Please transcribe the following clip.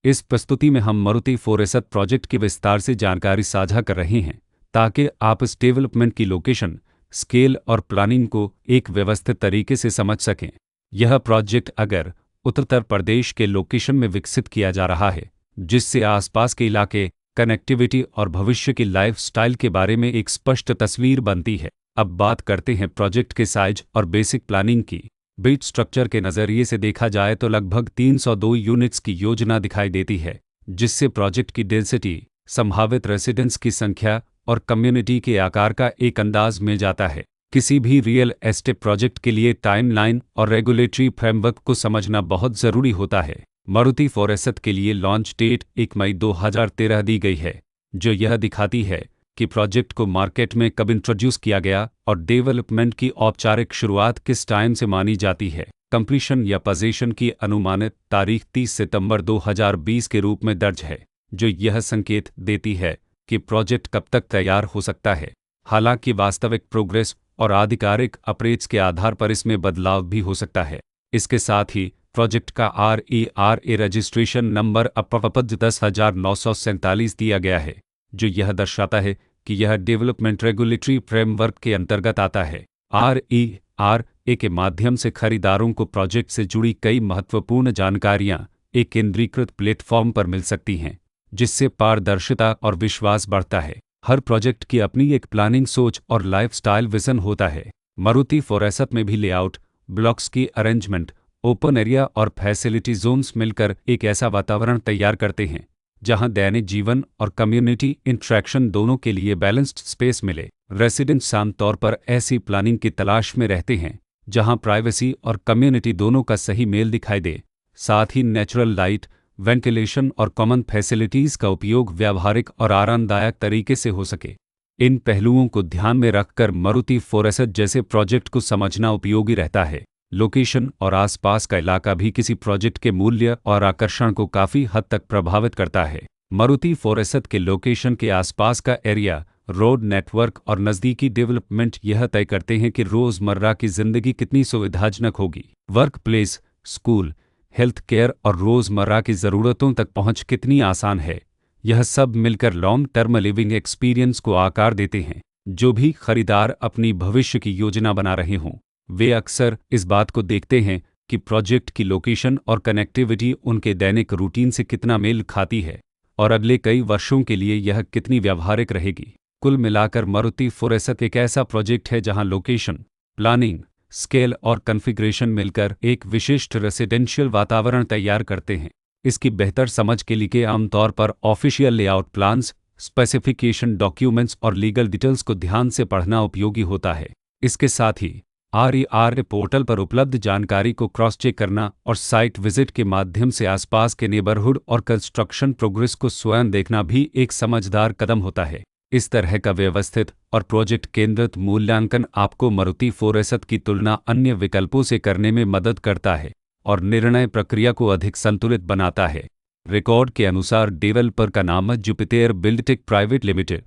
इस प्रस्तुति में हम मारुति 4S प्रोजेक्ट की विस्तार से जानकारी साझा कर रहे हैं ताकि आप इस डेवलपमेंट की लोकेशन, स्केल और प्लानिंग को एक व्यवस्थित तरीके से समझ सकें। यह प्रोजेक्ट अगर उत्तर प्रदेश के लोकेशन में विकसित किया जा रहा है, जिससे आसपास के इलाके, कनेक्टिविटी और भविष्य की लाइफस्टाइल के बारे में एक स्पष्ट तस्वीर बनती है। अब बात करते हैं प्रोजेक्ट के साइज और बेसिक प्लानिंग की। बिट स्ट्रक्चर के नज़रिए से देखा जाए तो लगभग 302 यूनिट्स की योजना दिखाई देती है, जिससे प्रोजेक्ट की डेंसिटी, संभावित रेसिडेंट्स की संख्या और कम्युनिटी के आकार का एक अंदाज मिल जाता है। किसी भी रियल एस्टेट प्रोजेक्ट के लिए टाइमलाइन और रेगुलेटरी फ्रेमवर्क को समझना बहुत ज़रूरी होता है। मारुति 4S के लिए लॉन्च डेट 1 मई 2013 दी गई है, जो यह दिखाती है कि प्रोजेक्ट को मार्केट में कब इंट्रोड्यूस किया गया और डेवलपमेंट की औपचारिक शुरुआत किस टाइम से मानी जाती है। कंप्लीशन या पोजीशन की अनुमानित तारीख 30 सितंबर 2020 के रूप में दर्ज है, जो यह संकेत देती है कि प्रोजेक्ट कब तक तैयार हो सकता है। हालांकि वास्तविक प्रोग्रेस और आधिकारिक अपडेट्स के आधार पर इसमें बदलाव भी हो सकता है। इसके साथ ही प्रोजेक्ट का RERA रजिस्ट्रेशन नंबर अपवपद 10,947 दिया गया है, जो यह दर्शाता है कि यह डेवलपमेंट रेगुलेटरी फ्रेमवर्क के अंतर्गत आता है। RERA के माध्यम से खरीदारों को प्रोजेक्ट से जुड़ी कई महत्वपूर्ण जानकारियां एक केंद्रीकृत प्लेटफॉर्म पर मिल सकती हैं, जिससे पारदर्शिता और विश्वास बढ़ता है। हर प्रोजेक्ट की अपनी एक प्लानिंग सोच और लाइफस्टाइल विजन होता है। मारुति 4S में भी लेआउट, ब्लॉक्स की अरेंजमेंट, ओपन एरिया और फैसिलिटी जोन्स मिलकर एक ऐसा वातावरण तैयार करते हैं जहां दैनिक जीवन और कम्युनिटी इंटरेक्शन दोनों के लिए बैलेंस्ड स्पेस मिले। रेसिडेंट्स आमतौर पर ऐसी प्लानिंग की तलाश में रहते हैं जहां प्राइवेसी और कम्युनिटी दोनों का सही मेल दिखाई दे। साथ ही नेचुरल लाइट, वेंटिलेशन और कॉमन फैसिलिटीज़ का उपयोग व्यावहारिक और आरामदायक तरीके से हो सके। इन पहलुओं को ध्यान में रखकर मारुति 4S जैसे प्रोजेक्ट को समझना उपयोगी रहता है। लोकेशन और आसपास का इलाका भी किसी प्रोजेक्ट के मूल्य और आकर्षण को काफ़ी हद तक प्रभावित करता है। मारुति 4S के लोकेशन के आसपास का एरिया, रोड नेटवर्क और नज़दीकी डेवलपमेंट यह तय करते हैं कि रोज़मर्रा की ज़िंदगी कितनी सुविधाजनक होगी। Work place, school, health care और रोज़मर्रा की ज़रूरतों तक पहुंच कितनी आसान है। यह सब मिलकर लॉन्ग टर्म लिविंग एक्सपीरियंस को आकार देते हैं। जो भी खरीदार अपनी भविष्य की योजना बना रहे हों, वे अक्सर इस बात को देखते हैं कि प्रोजेक्ट की लोकेशन और कनेक्टिविटी उनके दैनिक रूटीन से कितना मेल खाती है और अगले कई वर्षों के लिए यह कितनी व्यावहारिक रहेगी। कुल मिलाकर मारुति 4S एक ऐसा प्रोजेक्ट है जहां लोकेशन, प्लानिंग, स्केल और कॉन्फ़िगरेशन मिलकर एक विशिष्ट रेसिडेंशियल वातावरण तैयार करते हैं। इसकी बेहतर समझ के लिए आमतौर पर official layout plans, specification documents और लीगल डिटेल्स को ध्यान से पढ़ना उपयोगी होता है। इसके साथ ही RERA पोर्टल पर उपलब्ध जानकारी को क्रॉस चेक करना और साइट विजिट के माध्यम से आसपास के नेबरहुड और कंस्ट्रक्शन प्रोग्रेस को स्वयं देखना भी एक समझदार कदम होता है। इस तरह का व्यवस्थित और प्रोजेक्ट केंद्रित मूल्यांकन आपको मारुति 4S की तुलना अन्य विकल्पों से करने में मदद करता है और निर्णय प्रक्रिया को अधिक संतुलित बनाता है। रिकॉर्ड के अनुसार डेवलपर का नाम जुपिटर बिल्डटेक प्राइवेट लिमिटेड